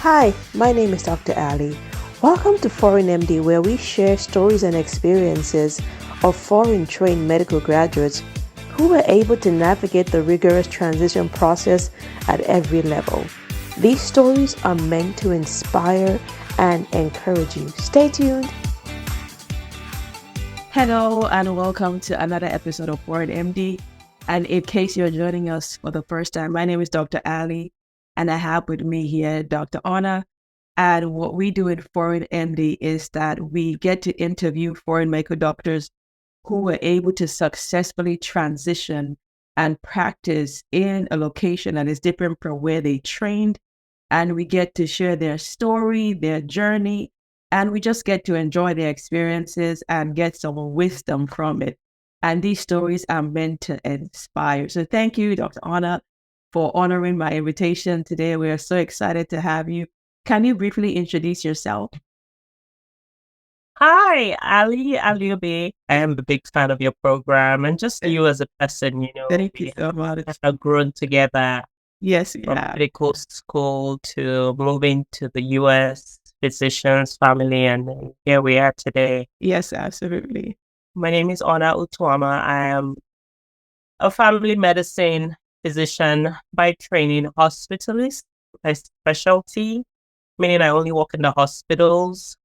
Hi, my name is Dr. Ali. Welcome to Foreign MD, where we share stories and experiences of foreign trained medical graduates who were able to navigate the rigorous transition process at every level. These stories are meant to inspire and encourage you. Stay tuned. Hello, and welcome to another episode of Foreign MD. And in case you're joining us for the first time, my name is Dr. Ali. And I have with me here Dr. Ona. And what we do in Foreign MD is that we get to interview foreign medical doctors who were able to successfully transition and practice in a location that is different from where they trained. And we get to share their story, their journey, and we just get to enjoy their experiences and get some wisdom from it. And these stories are meant to inspire. So thank you, Dr. Ona, for honoring my invitation today. We are so excited to have you. Can you briefly introduce yourself? Hi, Ali Aliobe. I am a big fan of your program and just you as a person, Thank you so much. have grown together Yes, from yeah. medical school to moving to the US, physicians, family, and then here we are today. Yes, absolutely. My name is Ona Utuama. I am a family medicine physician by training, hospitalist, my specialty, meaning I only work in the hospitals.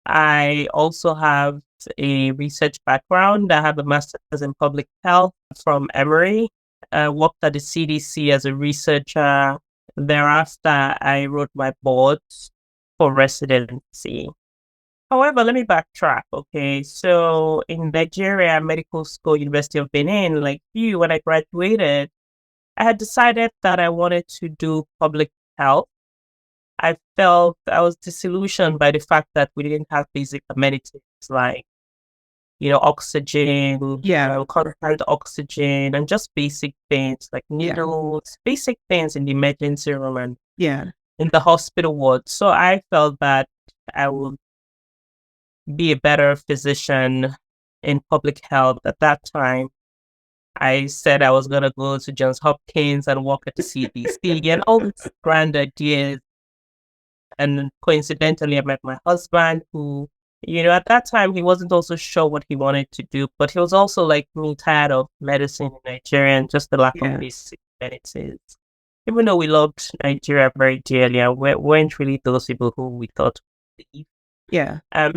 I also have a research background. I have a master's in public health from Emory. I worked at the CDC as a researcher. Thereafter, I wrote my boards for residency. However, let me backtrack. Okay, so in Nigeria, medical school, University of Benin, like you, when I graduated, I had decided that I wanted to do public health. I felt I was disillusioned by the fact that we didn't have basic amenities like, oxygen, constant oxygen, and just basic things like needles, basic things in the emergency room and in the hospital ward. So I felt that I would be a better physician in public health at that time. I said I was going to go to Johns Hopkins and work at the CDC and all these grand ideas. And coincidentally, I met my husband who, at that time, he wasn't also sure what he wanted to do, but he was also like me, tired of medicine in Nigeria and just the lack of basic medicines. Even though we loved Nigeria very dearly and we weren't really those people who we thought would leave.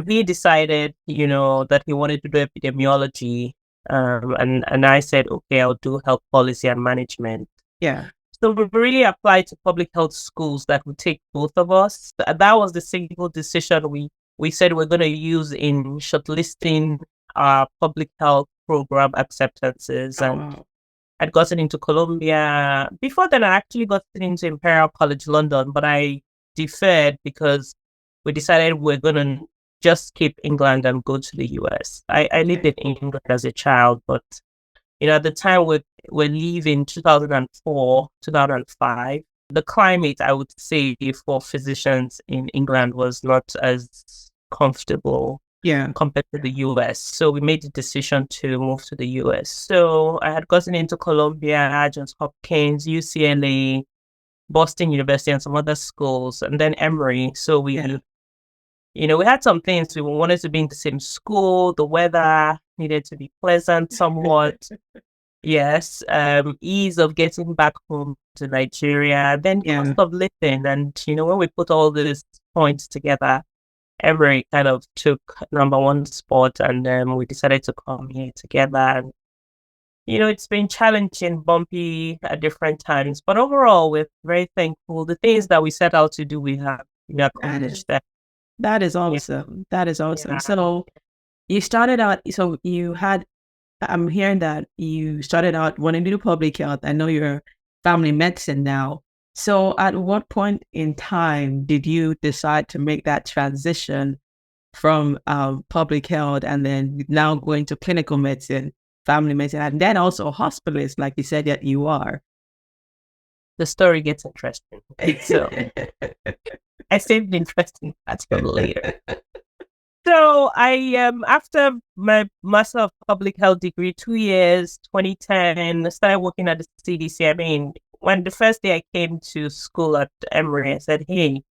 He decided, that he wanted to do epidemiology. And I said, okay, I'll do health policy and management. So we really applied to public health schools that would take both of us. That was the single decision we said we're going to use in shortlisting our public health program acceptances. And I'd gotten into Columbia. Before then, I actually got into Imperial College London, but I deferred because we decided we're going to just keep England and go to the US. I lived in England as a child, but at the time we're leaving 2004, 2005, the climate, I would say, for physicians in England was not as comfortable compared to the US. So we made the decision to move to the US. So I had gotten into Columbia, Johns Hopkins, UCLA, Boston University, and some other schools, and then Emory. So we had some things. We wanted to be in the same school. The weather needed to be pleasant somewhat. Yes. Ease of getting back home to Nigeria. Then cost of living. And, when we put all these points together, Emory kind of took number one spot. And then we decided to come here together. And, it's been challenging, bumpy at different times. But overall, we're very thankful. The things that we set out to do, we have accomplished that. That is awesome. That is awesome. So you started out, I'm hearing that you started out wanting to do public health. I know you're family medicine now. So at what point in time did you decide to make that transition from public health and then now going to clinical medicine, family medicine, and then also hospitalist, like you said that you are? The story gets interesting. So I saved the interesting parts for later. So I after my Master of Public Health degree, 2 years, 2010, I started working at the CDC. I mean, when the first day I came to school at Emory, I said, hey,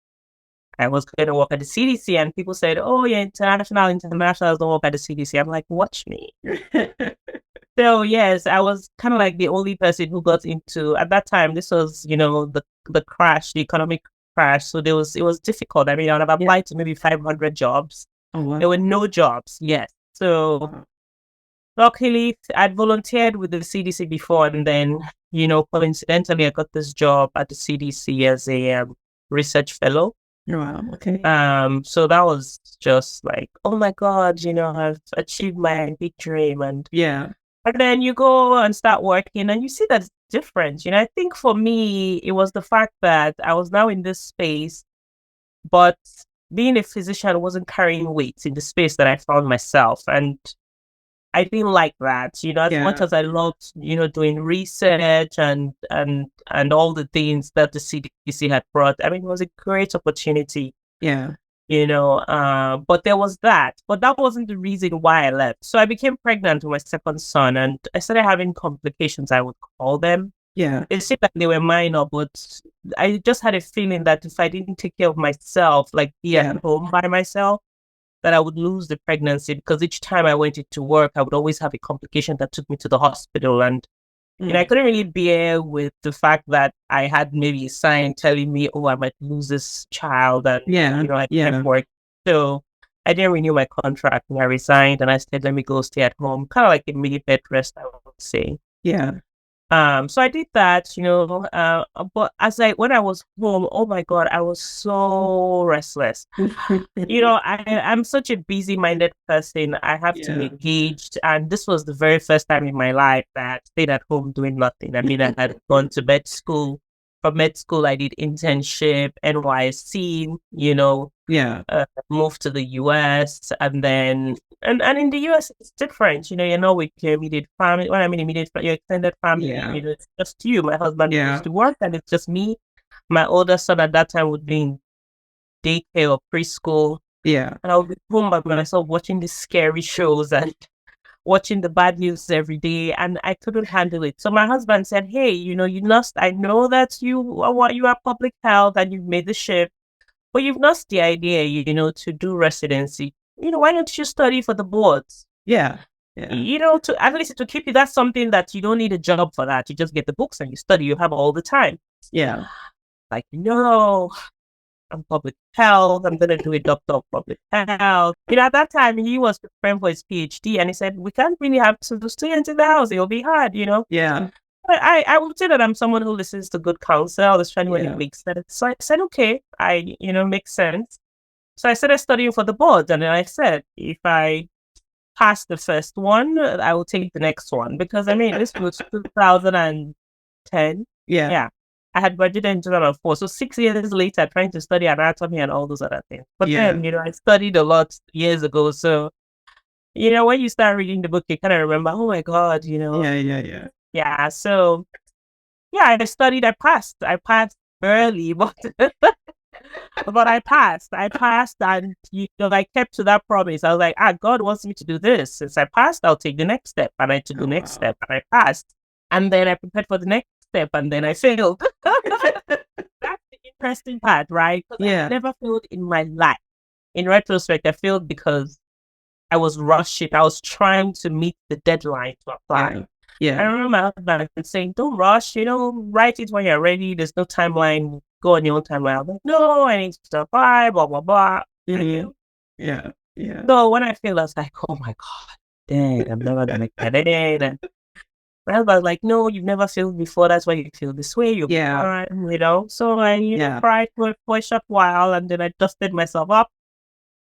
I was going to work at the CDC, and people said, "Oh, yeah, internationals don't work at the CDC." I'm like, "Watch me." So yes, I was kind of like the only person who got into at that time. This was, the crash, the economic crash. So it was difficult. I mean, I'd have applied to maybe 500 jobs. Oh, wow. There were no jobs. Yes. So luckily, I'd volunteered with the CDC before, and then, coincidentally, I got this job at the CDC as a research fellow. Wow. Okay. So that was just like, oh my God, I've achieved my big dream, and then you go and start working, and you see that it's different. I think for me, it was the fact that I was now in this space, but being a physician wasn't carrying weight in the space that I found myself, and I didn't like that, as much as I loved, doing research and all the things that the CDC had brought. I mean, it was a great opportunity. Yeah. But there was that. But that wasn't the reason why I left. So I became pregnant with my second son, and I started having complications, I would call them. Yeah. It seemed like they were minor, but I just had a feeling that if I didn't take care of myself, like be at home by myself, that I would lose the pregnancy, because each time I went into work, I would always have a complication that took me to the hospital. And I couldn't really bear with the fact that I had maybe a sign telling me, oh, I might lose this child, and I can't work. So I didn't renew my contract, and I resigned, and I said, let me go stay at home, kind of like a mini bed rest, I would say. Yeah. So I did that, but when I was home, oh my God, I was so restless. I'm such a busy-minded person. I have to be engaged, and this was the very first time in my life that I stayed at home doing nothing. I mean, I had gone to med school. From med school, I did internship, NYC, moved to the US, and then and in the US it's different. With your immediate family. When I mean immediate, your extended family, it's just you. My husband used to work, and it's just me. My older son at that time would be in daycare or preschool. Yeah. And I would be home by myself watching these scary shows and watching the bad news every day, and I couldn't handle it. So my husband said, hey, you lost, I know that you are public health and you've made the shift, but you've lost the idea, to do residency. Why don't you study for the boards? Yeah. To at least to keep you, that's something that you don't need a job for that. You just get the books and you study, you have all the time. Yeah. Like, no, I'm public health. I'm going to do a doctor of public health. At that time, he was preparing for his PhD, and he said, we can't really have two students in the house. It'll be hard, Yeah. But I would say that I'm someone who listens to good counsel, especially when it makes sense. So I said, okay, makes sense. So I started studying for the board, and then I said, if I pass the first one, I will take the next one, because this was 2010. Yeah. I had graduated in 2004. So 6 years later, trying to study anatomy and all those other things. But then, I studied a lot years ago. So, when you start reading the book, you kind of remember, oh my God, Yeah. So, I studied, I passed early, but but I passed, and I kept to that promise. I was like, God wants me to do this. Since I passed, I'll take the next step, and I took the next step, and I passed, and then I prepared for the next step, and then I failed. That's the interesting part, right? I never failed in my life. In retrospect, I failed because I was rushing. I was trying to meet the deadline to apply. I remember my husband saying, don't rush, write it when you're ready. There's no timeline. Go on your own timeline. I'm like, no, I need to apply, blah, blah, blah. Mm-hmm. Yeah. So when I failed, I was like, oh my God, dang, I'm never going to get it. And my husband was like, no, you've never failed before. That's why you feel this way. You'll be all right, So I cried for a short while, and then I dusted myself up,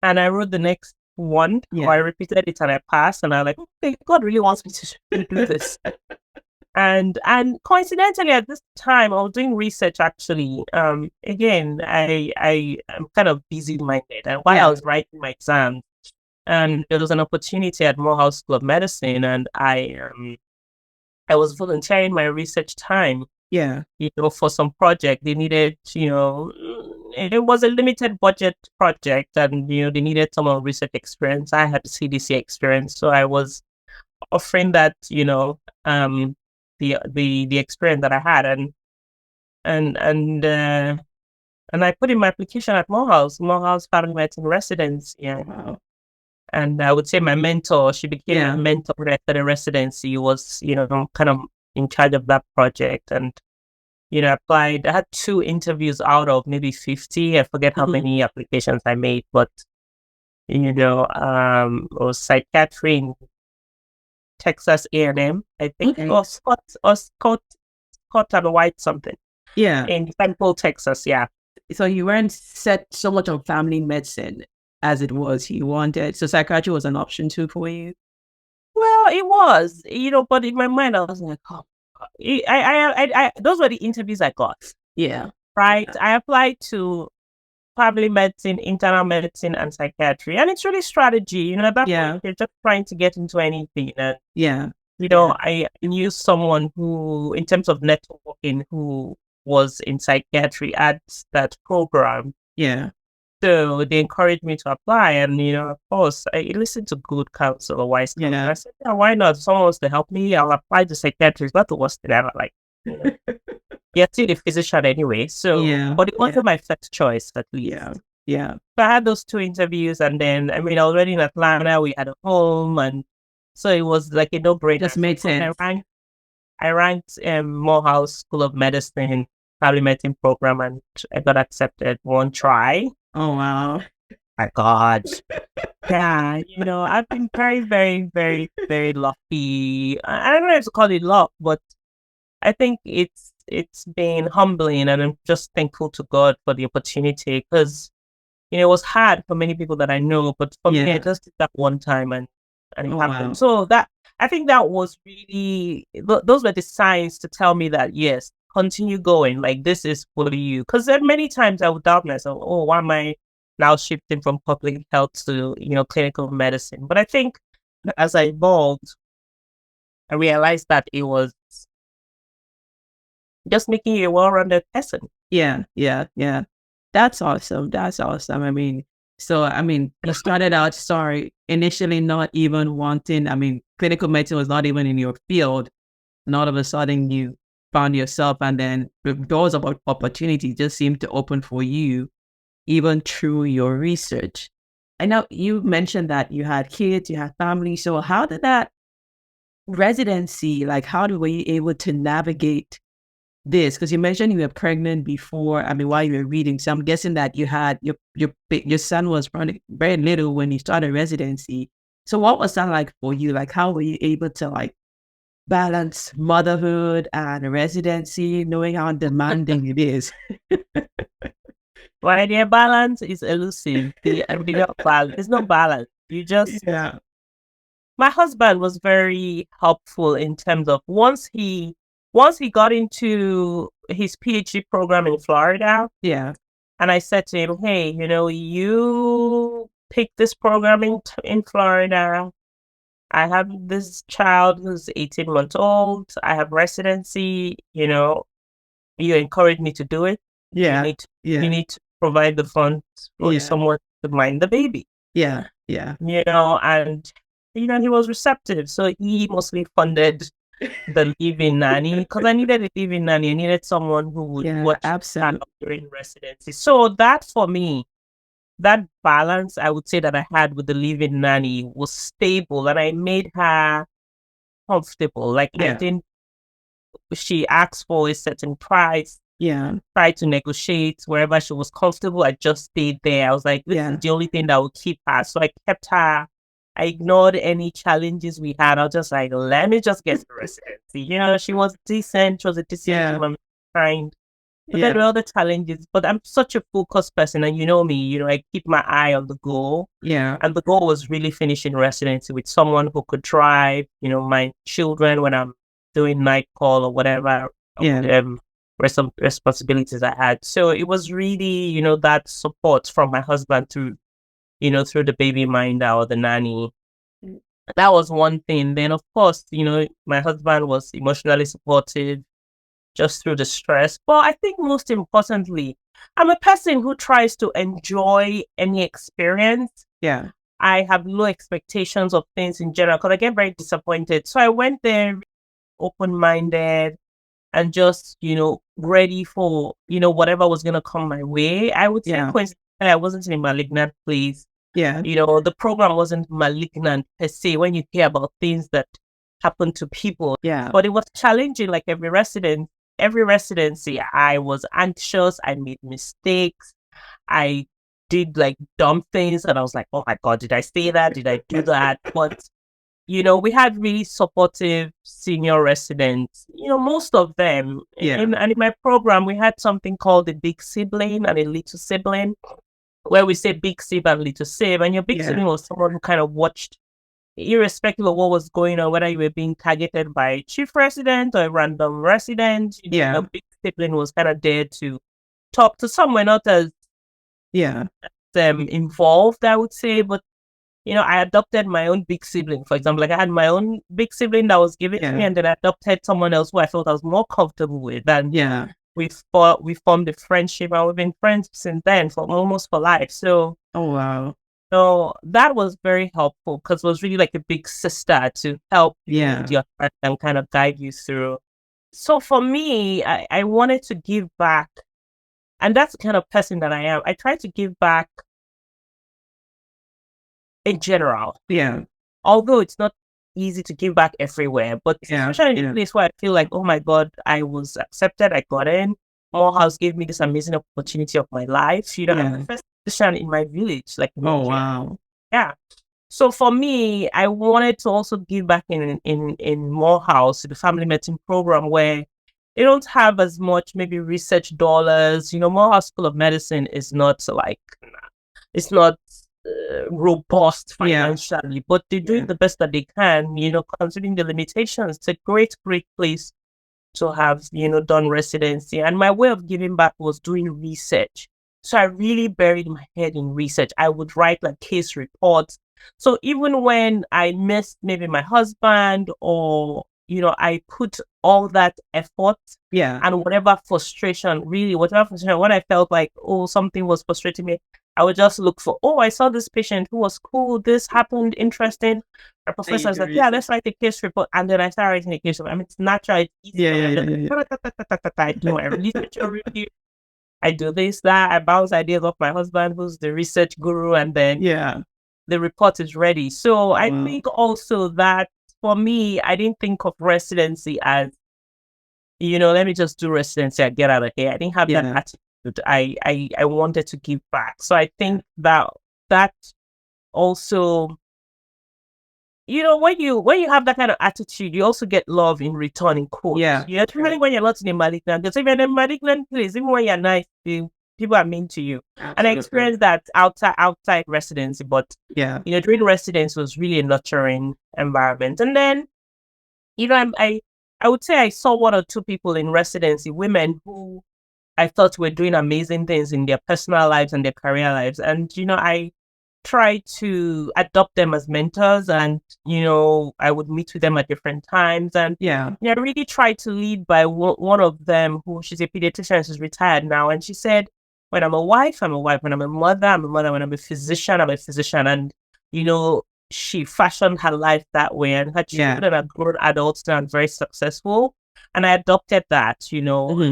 and I wrote the next one, or I repeated it, and I passed, and I was like, okay, God really wants me to do this. And coincidentally, at this time, I was doing research, actually. Again, I am kind of busy-minded, and while I was writing my exams, and there was an opportunity at Morehouse School of Medicine, and I was volunteering my research time. For some project. They needed, it was a limited budget project, and they needed some research experience. I had CDC experience, so I was offering that, the experience that I had, and And I put in my application at Morehouse Family Medicine Residency. Yeah. Wow. And I would say my mentor, she became my mentor after the residency, was, kind of in charge of that project. And, applied. I had 2 interviews out of maybe 50. I forget how many applications I made, but, it was psychiatry in Texas A&M. I think it was Scott and White something. Yeah. In Temple, Texas. Yeah. So you weren't set so much on family medicine as it was. You wanted, so psychiatry was an option too for you? Well, it was, but in my mind, I was like, oh, those were the interviews I got. Yeah. Right. Yeah. I applied to family medicine, internal medicine, and psychiatry. And it's really strategy. At that point, you're just trying to get into anything. And, I knew someone who, in terms of networking, who was in psychiatry at that program. Yeah. So they encouraged me to apply. And, of course, I listened to good counsel or wise counsel. I said, yeah, why not? If someone wants to help me, I'll apply to psychiatry. It's not the worst thing ever. Like, you're still a physician anyway. So, but it wasn't my first choice, at least. Yeah. So I had those 2 interviews. And then, I was already in Atlanta. We had a home. And so it was like a no-brainer. Just made sense. I ranked Morehouse School of Medicine, family medicine program, and I got accepted one try. Oh, wow. My God. Yeah, I've been very, very, very, very lucky. I don't know if to call it luck, but I think it's been humbling, and I'm just thankful to God for the opportunity, because, it was hard for many people that I know, but for me, I just did that one time and it happened. Wow. So I think that was really, those were the signs to tell me that, yes, continue going. Like, this is for you. Because then many times I would doubt myself, oh, why am I now shifting from public health to, clinical medicine? But I think as I evolved, I realized that it was just making you a well-rounded person. Yeah. That's awesome. You started out, initially not even wanting, clinical medicine was not even in your field. And all of a sudden you found yourself, and then the doors of opportunity just seemed to open for you, even through your research. I know you mentioned that you had kids, you had family. So how did that residency, were you able to navigate this? Because you mentioned you were pregnant before, while you were reading. So I'm guessing that you had your son was probably very little when you started residency. So what was that like for you? How were you able to balance motherhood and residency, knowing how demanding it is? Well, the balance is elusive. There's no balance. You just My husband was very helpful in terms of once he got into his PhD program in Florida. Yeah. And I said to him, hey, you picked this program in Florida. I have this child who's 18 months old. I have residency. You encouraged me to do it. Yeah. You need to provide the funds for someone to mind the baby. Yeah. And, he was receptive. So he mostly funded the live-in nanny, because I needed a live-in nanny. I needed someone who would watch during residency. So that, for me, that balance, I would say, that I had with the live-in nanny was stable, and I made her comfortable. She asked for a certain price. Tried to negotiate wherever she was comfortable. I just stayed there. I was like, this is the only thing that would keep her. So I kept her. I ignored any challenges we had. I was just like, let me just get the residency. She was decent. She was a decent woman, kind. But there were other challenges. But I'm such a focused person, and me, I keep my eye on the goal. Yeah. And the goal was really finishing residency with someone who could drive, my children when I'm doing night call or whatever. Responsibilities I had. So it was really, that support from my husband through the baby minder or the nanny. That was one thing. Then, of course, my husband was emotionally supportive just through the stress. But I think most importantly, I'm a person who tries to enjoy any experience. Yeah. I have low expectations of things in general because I get very disappointed. So I went there open-minded and just, ready for, whatever was going to come my way. I would say coincidentally, I wasn't in a malignant place. Yeah. The program wasn't malignant per se when you hear about things that happen to people. Yeah. But it was challenging, like every residency. I was anxious. I made mistakes. I did like dumb things, and I was like, oh my God, did I say that? Did I do that? But we had really supportive senior residents, most of them. Yeah. And in my program, we had something called a big sibling and a little sibling, where we say big sib and little sib. And your big sibling was someone who kind of watched, irrespective of what was going on, whether you were being targeted by a chief resident or a random resident. A big sibling was kind of there to talk to someone not as involved, I would say, but I adopted my own big sibling, for example. Like I had my own big sibling that was given to me, and then I adopted someone else who I felt I was more comfortable with. And we formed a friendship, and we've been friends since then for almost for life. So so that was very helpful because it was really like a big sister to help you with your friend and kind of guide you through. So for me, I wanted to give back, and that's the kind of person that I am. I try to give back in general. Although it's not easy to give back everywhere, but especially in a place where I feel like, oh my God, I was accepted, I got in. Morehouse gave me this amazing opportunity of my life. I'm the first physician in my village. Like, wow. Yeah. So for me, I wanted to also give back in Morehouse, the family medicine program, where they don't have as much maybe research dollars. Morehouse School of Medicine is not like, it's not robust financially, but they're doing the best that they can, considering the limitations. It's a great place to have, done residency. And my way of giving back was doing research. So I really buried my head in research. I would write like case reports. So even when I missed maybe my husband, or I put all that effort and whatever frustration, when I felt like, oh, something was frustrating me, I would just look for, oh, I saw this patient who was cool, this happened, interesting. Our professor was like, let's write a case report. And then I started writing a case report. I mean, it's natural, it's easy. I do my research review. I do this, that. I bounce ideas off my husband, who's the research guru, and then the report is ready. So I think also that for me, I didn't think of residency as, let me just do residency and get out of here. I didn't have that attitude. I wanted to give back. So I think that also, when you have that kind of attitude, you also get love in return, in quotes. Especially when you're not in a malignant. Because if you're in a malignant place, even when you're nice, people are mean to you. Absolutely. And I experienced that outside residency, but during residency was really a nurturing environment. And then, I would say I saw one or two people in residency, women who I thought were doing amazing things in their personal lives and their career lives. And, I try to adopt them as mentors, and, I would meet with them at different times. And I really tried to lead by one of them, who she's a pediatrician, she's retired now. And she said, when I'm a wife, I'm a wife. When I'm a mother, I'm a mother. When I'm a physician, I'm a physician. And, she fashioned her life that way, and her children are grown adults now and very successful. And I adopted that,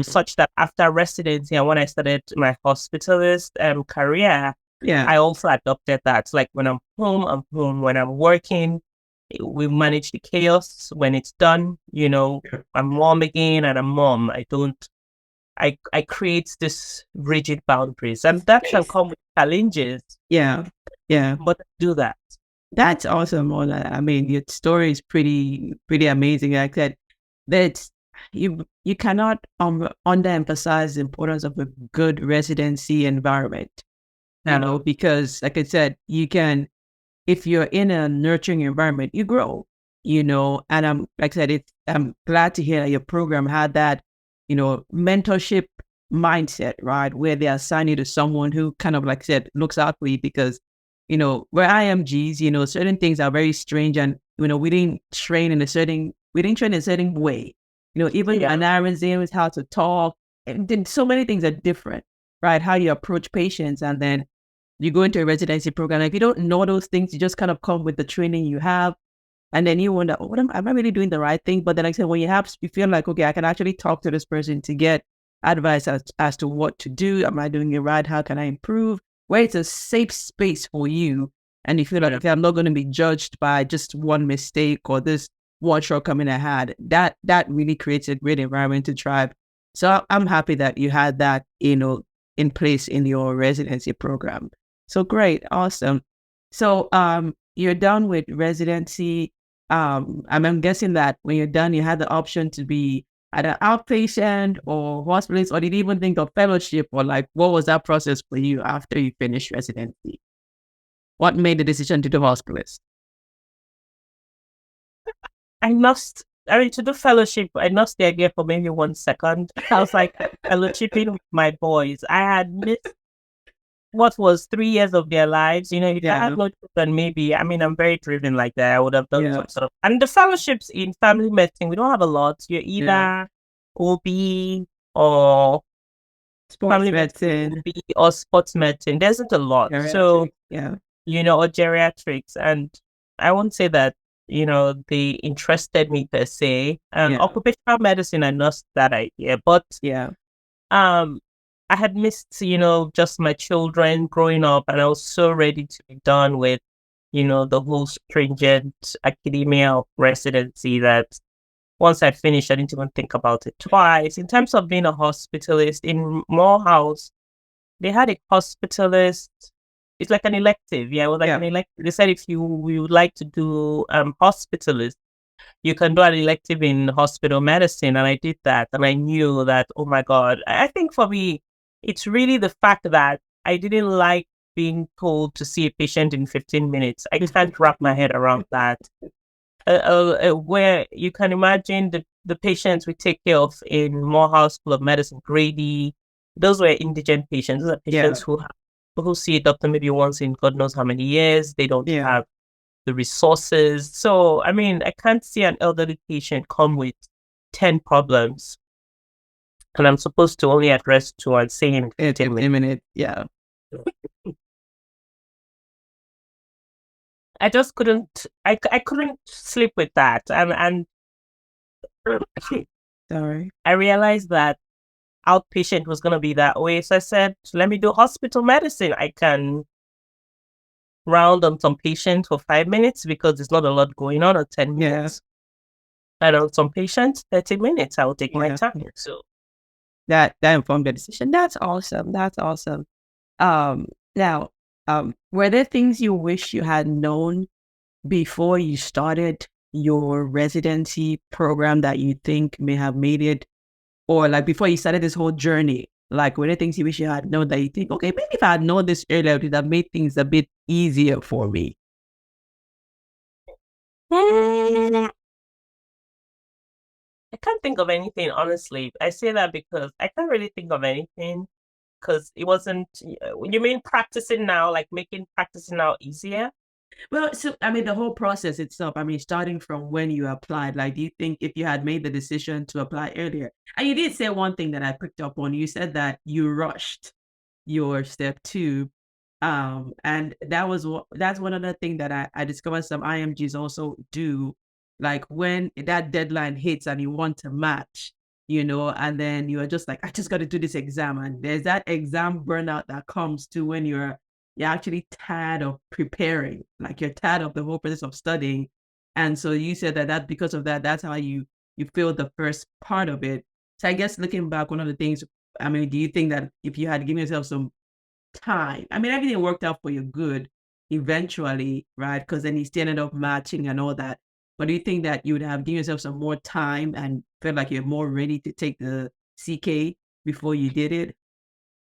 such that after residency and when I started my hospitalist career, I also adopted that. So like when I'm home, I'm home. When I'm working, we manage the chaos. When it's done, I'm mom again, and I'm mom. I create this rigid boundaries, and that can come with challenges. But I do that. That's awesome, Ona. I mean, your story is pretty amazing. Like I said, that you cannot underemphasize the importance of a good residency environment. Because like I said, you can, if you're in a nurturing environment, you grow. And I'm glad to hear your program had that, mentorship mindset, right? Where they assign you to someone who kind of, like I said, looks out for you, because we're IMGs, certain things are very strange, and we didn't train in a certain way. Even mannerisms, how to talk, and then so many things are different, right? How you approach patients, and then you go into a residency program. If you don't know those things, you just kind of come with the training you have, and then you wonder, am I really doing the right thing? But then, like I said, when you feel like, okay, I can actually talk to this person to get advice as to what to do. Am I doing it right? How can I improve? Where it's a safe space for you. And you feel like, okay, I'm not going to be judged by just one mistake or this one shortcoming I had. That really creates a great environment to thrive. So I'm happy that you had that, in place in your residency program. So great. Awesome. So you're done with residency. I'm guessing that when you're done, you had the option to be either outpatient or hospitalist, or did you even think of fellowship, or like what was that process for you after you finished residency? What made the decision to do hospitalist? To do fellowship, I lost the idea for maybe 1 second. I was like fellowshipping with my boys. I had missed what was 3 years of their lives. If I had no children, maybe, I'm very driven like that. I would have done some sort of, and the fellowships in family medicine, we don't have a lot. You're either OB or sports medicine or sports medicine. There isn't a lot. So, or geriatrics. And I won't say that, they interested me per se. Occupational medicine, I lost that idea. But I had missed, just my children growing up, and I was so ready to be done with, the whole stringent academia of residency that once I finished, I didn't even think about it twice. In terms of being a hospitalist in Morehouse, they had a hospitalist. It's like an elective. Yeah, it was like an elective. They said if you would like to do hospitalist, you can do an elective in hospital medicine. And I did that. And I knew that, oh my God, I think for me, it's really the fact that I didn't like being told to see a patient in 15 minutes. I can't wrap my head around that. Where you can imagine the patients we take care of in Morehouse School of Medicine, Grady, those were indigent patients. Those are patients who see a doctor maybe once in God knows how many years. They don't have the resources. So, I can't see an elderly patient come with 10 problems, and I'm supposed to only address 2 and say in 15 minutes. Yeah. I just couldn't. I couldn't sleep with that, and sorry. I realized that outpatient was gonna be that way. So I said, let me do hospital medicine. I can round on some patients for 5 minutes because there's not a lot going on, or 10 minutes. And on some patients, 30 minutes. I will take my time. So that informed the decision. That's awesome. Now, were there things you wish you had known before you started your residency program that you think may have made it, or like before you started this whole journey? Like, were there things you wish you had known that you think, okay, maybe if I had known this earlier, it would have made things a bit easier for me? I can't think of anything, honestly. I say that because I can't really think of anything, because it wasn't. You mean practicing now, like making practicing now easier? Well, so the whole process itself, starting from when you applied, like, do you think if you had made the decision to apply earlier, and you did say one thing that I picked up on, you said that you rushed your step 2, and that's one other thing that I discovered some IMGs also do, like when that deadline hits and you want to match, and then you're just like, I just got to do this exam, and there's that exam burnout that comes to when you're actually tired of preparing, like you're tired of the whole process of studying. And so you said that because of that, that's how you feel the first part of it. So I guess looking back, one of the things, do you think that if you had given yourself some time, everything worked out for you good eventually, right? Because then you still ended up matching and all that. But do you think that you would have given yourself some more time and felt like you're more ready to take the CK before you did it?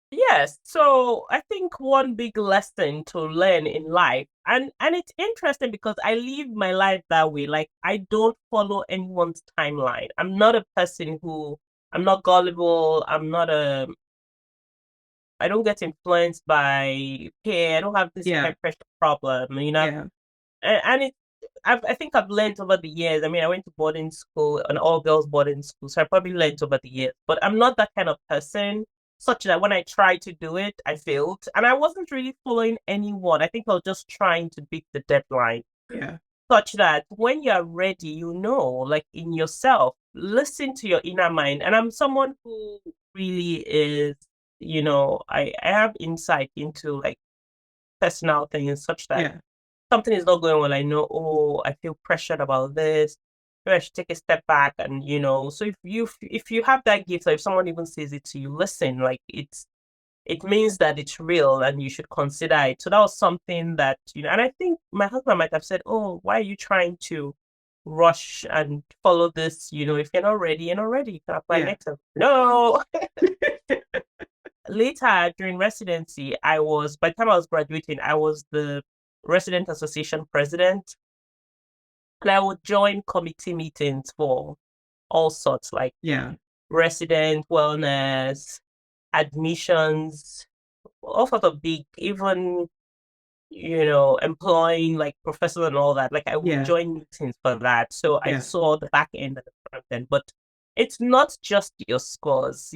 Yes. So I think one big lesson to learn in life, and it's interesting because I live my life that way. Like, I don't follow anyone's timeline. I'm not a person I'm not gullible. I don't get influenced by peer. I don't have this peer pressure problem, and I think I've learned over the years. I went to boarding school, an all-girls boarding school, so I probably learned over the years. But I'm not that kind of person, such that when I tried to do it, I failed. And I wasn't really following anyone. I think I was just trying to beat the deadline. Yeah. Such that when you're ready, like in yourself, listen to your inner mind. And I'm someone who really is, I have insight into like personal things such that something is not going well. I know, oh, I feel pressured about this. Maybe I should take a step back and, so if you have that gift, or if someone even says it to you, listen, like it means that it's real and you should consider it. So that was something that, and I think my husband might have said, oh, why are you trying to rush and follow this? If you're not ready, you're not ready. You can apply next time. No. Later during residency, by the time I was graduating, I was the resident association president. And I would join committee meetings for all sorts, like resident wellness, admissions, all sorts of big, even employing like professors and all that. Like I would join meetings for that. So I saw the back end and the front end. But it's not just your scores.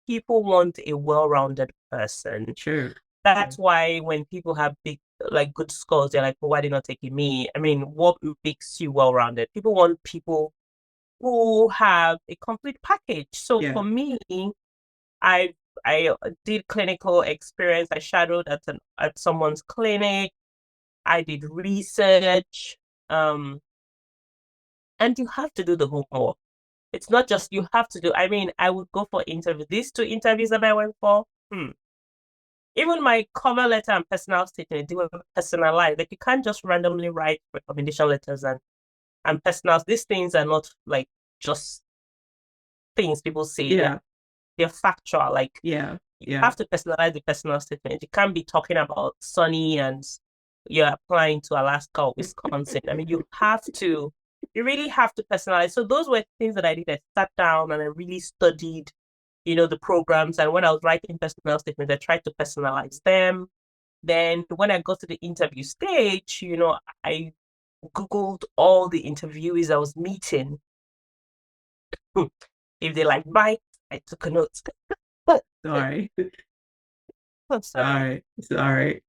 People want a well-rounded person. True. That's why when people have big, like good scores, they're like, well, why are they not taking me? I mean, what makes you well-rounded? People want people who have a complete package. So for me, I did clinical experience. I shadowed at someone's clinic. I did research. And you have to do the homework. It's not just you have to do. I mean, I would go for interviews. These 2 interviews that I went for, even my cover letter and personal statement, they were personalized. Like you can't just randomly write recommendation letters and personals. These things are not like just things people say. They're factual. Like you have to personalize the personal statement. You can't be talking about Sunny and you're applying to Alaska or Wisconsin. I mean, you really have to personalize. So those were things that I did. I sat down and I really studied, the programs. And when I was writing personal statements, I tried to personalize them. Then when I got to the interview stage, I Googled all the interviewees I was meeting. If they like bike, I took a note. Sorry. Sorry.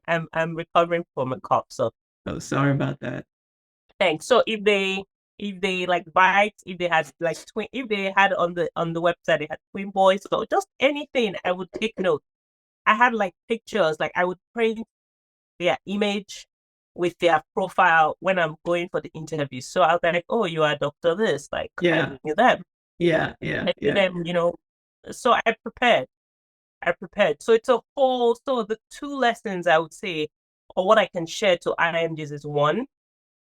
I'm recovering from a cough, so. Oh, sorry about that. Thanks. So if they like bite, if they had like twin, if they had on the website they had twin boys, so just anything, I would take note. I had like pictures, like I would print their image with their profile when I'm going for the interview. So I was like, oh, you are Dr. This, like I knew them. I knew them, so I prepared. So it's a whole, so the 2 lessons I would say, or what I can share to IMGs is one,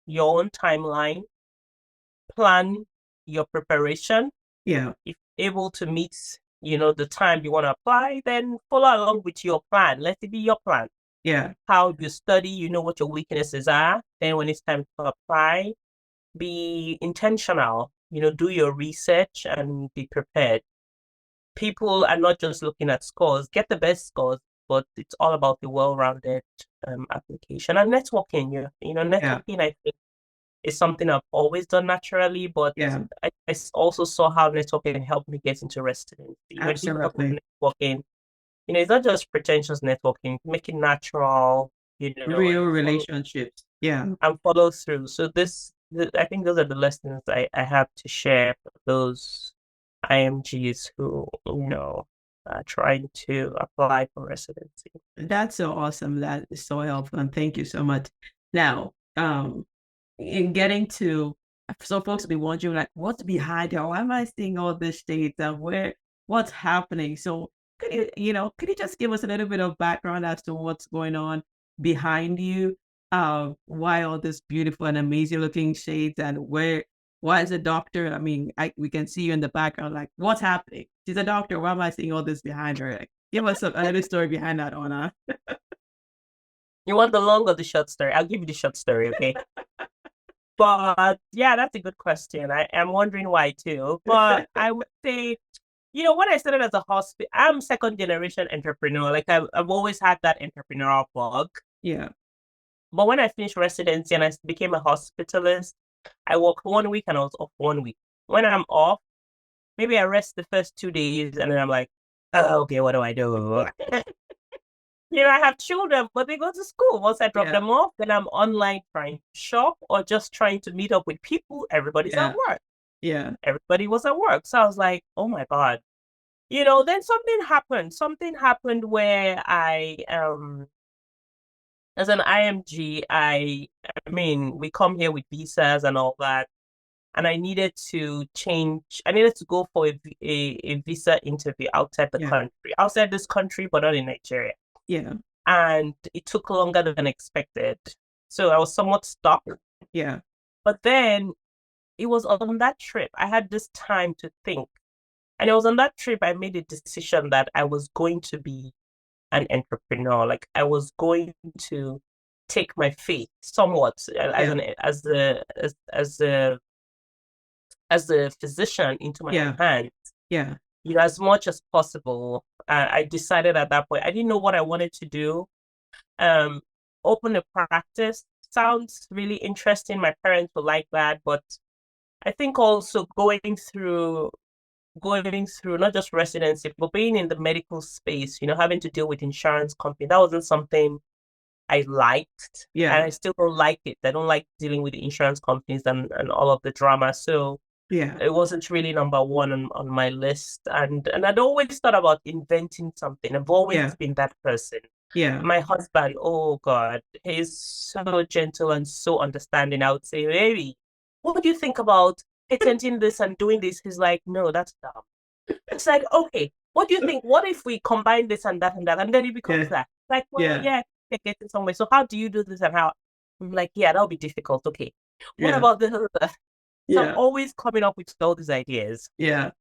your own timeline, plan your preparation. If able to meet, the time you want to apply, then follow along with your plan. Let it be your plan. How you study, what your weaknesses are. Then when it's time to apply, be intentional, do your research and be prepared. People are not just looking at scores, get the best scores, but it's all about the well-rounded application and networking. Networking, I think, is something I've always done naturally, but I also saw how networking helped me get into residency. Absolutely. When people networking, it's not just pretentious networking, make it natural, real relationships. And follow through. So I think those are the lessons I have to share for those IMGs who, are trying to apply for residency. That's so awesome. That is so helpful. And thank you so much. Now, in getting to, so folks will be wondering, like, what's behind it? Why am I seeing all these states and what's happening? So could you just give us a little bit of background as to what's going on behind you? Why all this beautiful and amazing looking shades, and why is a doctor? I mean, we can see you in the background, like, what's happening? She's a doctor. Why am I seeing all this behind her? Like, give us a little story behind that, Ona. You want the long or the short story? I'll give you the short story, okay? But yeah, that's a good question. I am wondering why too. But I would say, when I started as a hospital, I'm second generation entrepreneur. Like I've always had that entrepreneurial bug. But when I finished residency and I became a hospitalist, I worked 1 week and I was off 1 week. When I'm off, maybe I rest the first 2 days and then I'm like, oh, okay, what do I do? I have children, but they go to school. Once I drop them off, then I'm online trying to shop or just trying to meet up with people. Everybody's at work. Everybody was at work. So I was like, oh my God. then something happened. Something happened where as an IMG, I mean, we come here with visas and all that, and I needed to change. I needed to go for a visa interview outside the country, outside this country, but not in Nigeria. Yeah. And it took longer than expected. So I was somewhat stuck. Yeah. But then it was on that trip, I had this time to think. And it was on that trip I made a decision that I was going to be an entrepreneur. Like I was going to take my faith somewhat as an as a physician into my own hands. Yeah. As much as possible. I decided at that point I didn't know what I wanted to do. Open a practice sounds really interesting. My parents would like that, but I think also going through not just residency, but being in the medical space, having to deal with insurance company, that wasn't something I liked. Yeah. And I still don't like it. I don't like dealing with the insurance companies and all of the drama. So it wasn't really number one on my list. And I'd always thought about inventing something. I've always been that person. Yeah. My husband, oh God, he's so gentle and so understanding. I would say, baby, what do you think about patenting this and doing this? He's like, no, that's dumb. It's like, okay, what do you think? What if we combine this and that and that? And then it becomes that. Like, well, yeah, I get it some way. So how do you do this and how? I'm like, yeah, that'll be difficult. Okay. What about this? So I'm always coming up with all these ideas. Yeah.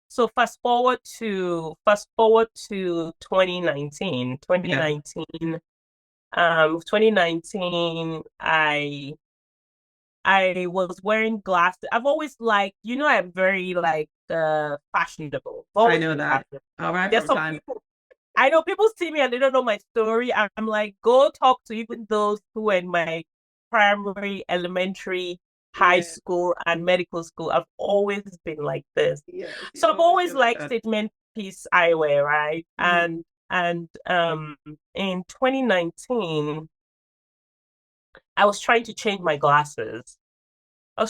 So fast forward to 2019. 2019, I was wearing glasses. I've always liked, I'm very like fashionable. I know that. All right, there's some people, I know people see me and they don't know my story. I'm like, go talk to even those who were in my primary, elementary, high school, and medical school. I've always been like this. So I've always liked statement piece eyewear, right? And in 2019, I was trying to change my glasses. And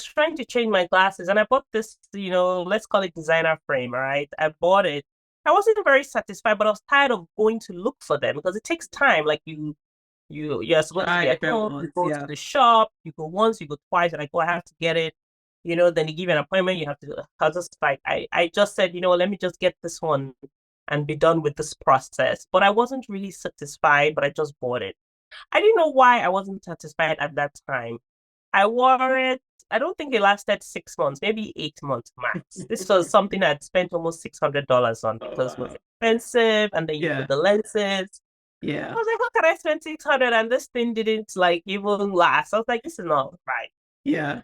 I bought this, let's call it designer frame, right? I bought it. I wasn't very satisfied, but I was tired of going to look for them because it takes time. Like you're supposed to get home, you go to the shop, you go once, you go twice, and I go, I have to get it. Then you give an appointment, you have to. I was just like, I just said, let me just get this one and be done with this process. But I wasn't really satisfied, but I just bought it. I didn't know why I wasn't satisfied at that time. I wore it. I don't think it lasted 6 months, maybe 8 months max. This was something I'd spent almost $600 on because it was expensive, and then you put the lenses. Yeah. I was like, how can I spend 600 and this thing didn't like even last? I was like, this is not right. Yeah.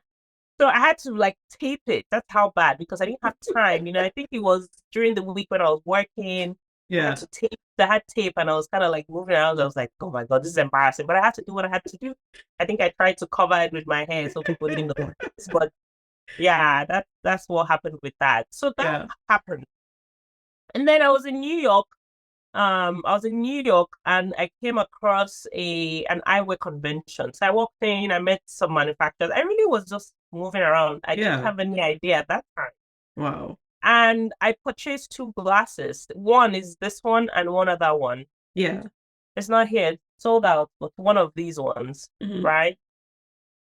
So I had to like tape it. That's how bad, because I didn't have time. I think it was during the week when I was working. Yeah. I had tape and I was kind of like moving around. I was like, oh my God, this is embarrassing. But I had to do what I had to do. I think I tried to cover it with my hair so people didn't know. But yeah, that's what happened with that. So that happened. And then I was in New York. And I came across an eyewear convention. So I walked in, I met some manufacturers. I really was just moving around. I didn't have any idea at that time. Wow. And I purchased 2 glasses. One is this one and one other one. Yeah. It's not here. It's sold out, but one of these ones, right?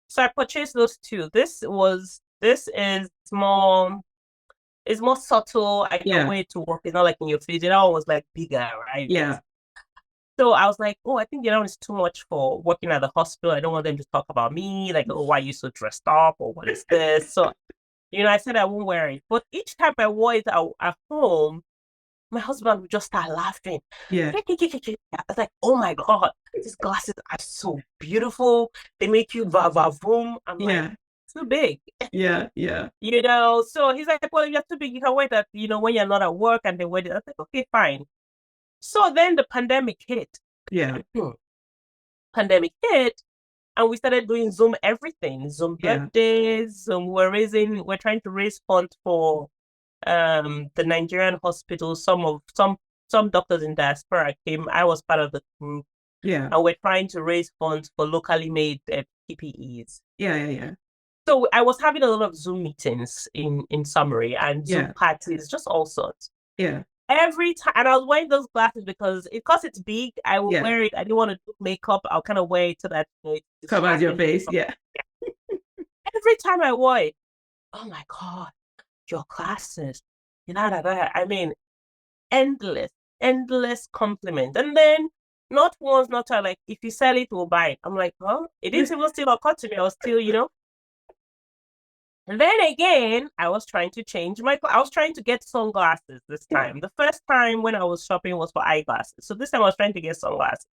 So I purchased those 2. This is more, it's more subtle. I can wear it to work. It's not like in your face. The other one was like bigger, right? Yeah. So I was like, oh, I think the other one is too much for working at the hospital. I don't want them to talk about me, like, oh, why are you so dressed up, or what is this? So I said I won't wear it. But each time I wore it at home, my husband would just start laughing. Yeah. I was like, oh my God, these glasses are so beautiful. They make you va-va-voom. I'm like, too big. Yeah, yeah. So he's like, well, if you're too big, you can wear that, when you're not at work, and they wear it. I was like, okay, fine. So then the pandemic hit. Yeah. Pandemic hit. And we started doing Zoom everything, Zoom birthdays. We're trying to raise funds for the Nigerian hospital. Some doctors in diaspora came. I was part of the group. Yeah. And we're trying to raise funds for locally made PPEs. Yeah. So I was having a lot of Zoom meetings in summary and Zoom parties, just all sorts. Yeah. Every time, and I was wearing those glasses because it's big, I will wear it. I didn't want to do makeup. I'll kind of wear it so that it covers your face. Yeah. Every time I wore it, oh my God, your glasses. You know that I mean, endless compliment. And then not once, not twice, like, if you sell it, we'll buy it. I'm like, huh? It didn't even still occur to me. I was still, And then again, I was trying to I was trying to get sunglasses this time. The first time when I was shopping was for eyeglasses. So this time I was trying to get sunglasses.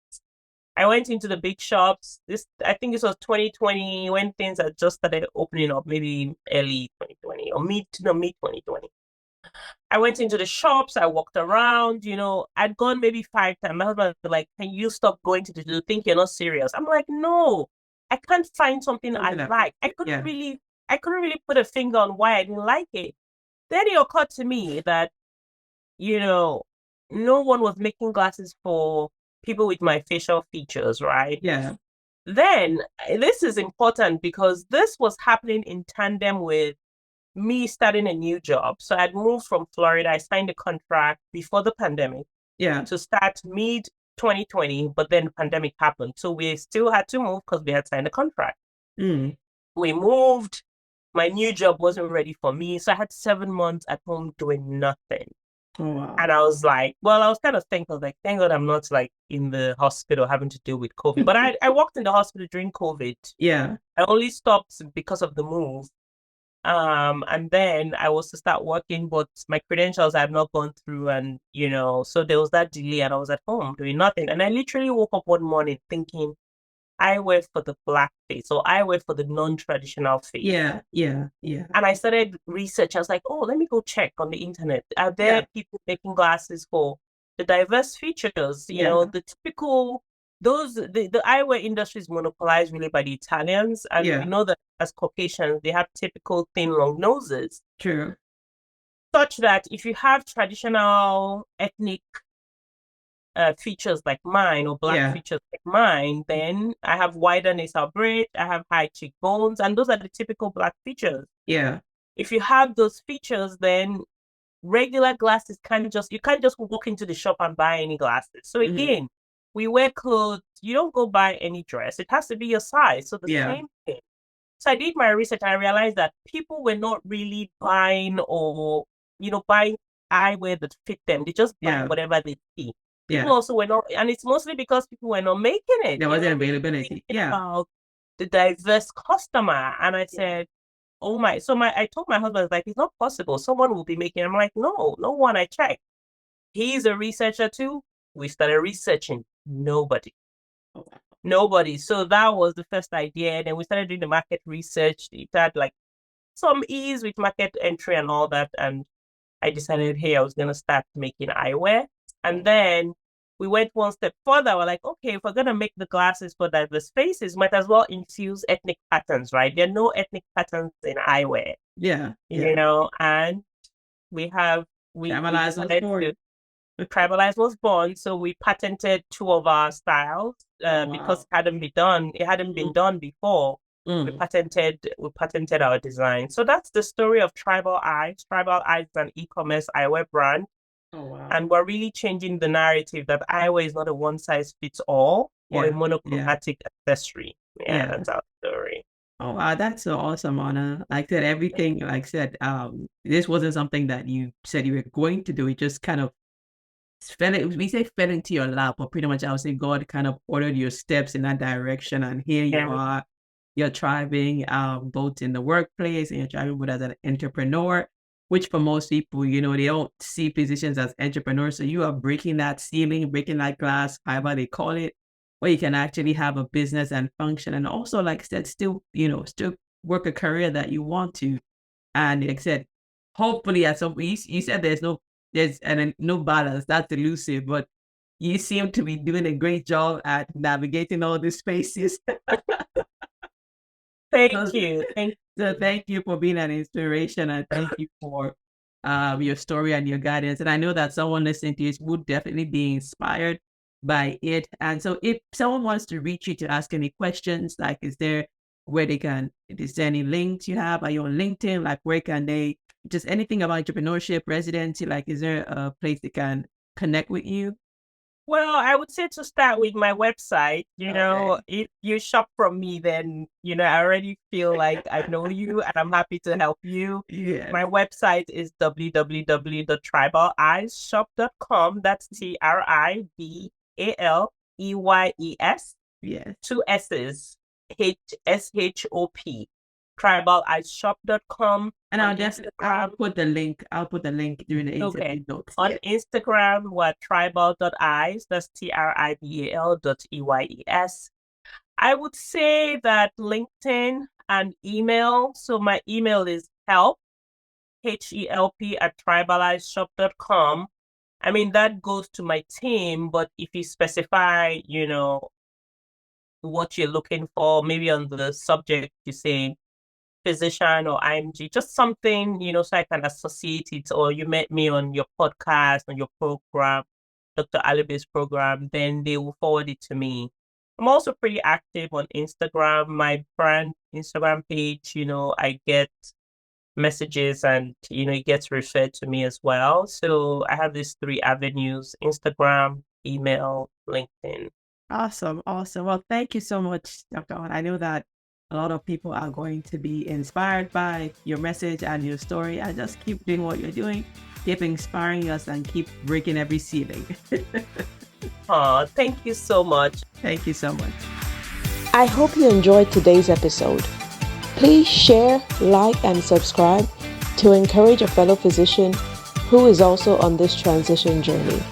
I went into the big shops. I think this was 2020 when things had just started opening up, maybe early 2020 or mid 2020. I went into the shops, I walked around, I'd gone maybe 5 times. My husband was like, can you stop going to you think you're not serious? I'm like, no, I can't find something I like. I couldn't really put a finger on why I didn't like it. Then it occurred to me that, no one was making glasses for people with my facial features, right? Yeah. Then this is important because this was happening in tandem with me starting a new job. So I'd moved from Florida. I signed a contract before the pandemic to start mid 2020, but then the pandemic happened. So we still had to move because we had signed a contract. We moved. My new job wasn't ready for me. So I had 7 months at home doing nothing. Oh, wow. And I was like, well, I was kind of thankful, like, thank God I'm not like in the hospital having to deal with COVID. But I worked in the hospital during COVID. Yeah. I only stopped because of the move. And then I was to start working, but my credentials had not gone through, and so there was that delay, and I was at home doing nothing. And I literally woke up one morning thinking, eyewear for the black face, or eyewear for the non-traditional face. Yeah. And I started research. I was like, oh, let me go check on the internet. Are there people making glasses for the diverse features? The typical. The eyewear industry is monopolized really by the Italians, and we know that as Caucasians, they have typical thin, long noses. True. Such that if you have traditional ethnic features like mine, or black features like mine, then I have wider nasal bridge, I have high cheekbones, and those are the typical black features. Yeah. If you have those features, then regular glasses you can't just walk into the shop and buy any glasses. So again, we wear clothes. You don't go buy any dress. It has to be your size. So the same thing. So I did my research and I realized that people were not really buying buying eyewear that fit them. They just buy whatever they see. People also were not, and it's mostly because people were not making it. There wasn't availability. About the diverse customer. And I said, oh my, I told my husband, like, it's not possible. Someone will be making it. I'm like, no one. I checked. He's a researcher too. We started researching. Nobody. So that was the first idea. Then we started doing the market research. It had like some ease with market entry and all that. And I decided, hey, I was going to start making eyewear. And then we went one step further. We're like, okay, if we're going to make the glasses for diverse faces, might as well infuse ethnic patterns, right? There are no ethnic patterns in eyewear. Yeah. And Tribalize was born, so we patented 2 of our styles because it hadn't been done before. We patented our design. So that's the story of Tribal Eyes. Tribal Eyes is an e-commerce eyewear brand. Oh, wow. And we're really changing the narrative that eyewear is not a one-size-fits-all or a monochromatic accessory. That's our story. Oh, wow, that's so awesome, Ona. Like I said, everything, this wasn't something that you said you were going to do. It just kind of fell into your lap, but pretty much I would say God kind of ordered your steps in that direction. And here you are, you're thriving both in the workplace and you're thriving both as an entrepreneur, which for most people, they don't see physicians as entrepreneurs. So you are breaking that ceiling, breaking that glass, however they call it, where you can actually have a business and function. And also, like I said, still work a career that you want to. And like I said, hopefully at some point, you said there's no balance. That's elusive, but you seem to be doing a great job at navigating all these spaces. Thank you. So thank you for being an inspiration, and thank you for your story and your guidance. And I know that someone listening to it would definitely be inspired by it. And so if someone wants to reach you to ask any questions, like, is there where they can, is there any links you have? Are you on LinkedIn? Like, where can they, just anything about entrepreneurship, residency, like, is there a place they can connect with you? Well, I would say to start with my website. If you shop from me, then, I already feel like I know you and I'm happy to help you. Yeah. My website is www.tribaleyesshop.com. That's TRIBALEYES. Yeah. 2 S's, HSHOP. Tribaleyesshop.com. And I'll put the link during the interview notes. On Instagram, we're tribal.eyes. That's TRIBAL.EYES. I would say that LinkedIn and email. So my email is help, HELP @tribaleyesshop.com. I mean, that goes to my team, but if you specify, what you're looking for, maybe on the subject, you say physician or IMG, just something, so I can associate it, or you met me on your podcast, on your program, Dr. Alibe's program, then they will forward it to me. I'm also pretty active on Instagram, my brand Instagram page, I get messages and, it gets referred to me as well. So I have these 3 avenues: Instagram, email, LinkedIn. Awesome. Well, thank you so much, Dr. Ona. I know that a lot of people are going to be inspired by your message and your story, and just keep doing what you're doing, keep inspiring us, and keep breaking every ceiling. Oh, thank you so much. Thank you so much. I hope you enjoyed today's episode. Please share, like, and subscribe to encourage a fellow physician who is also on this transition journey.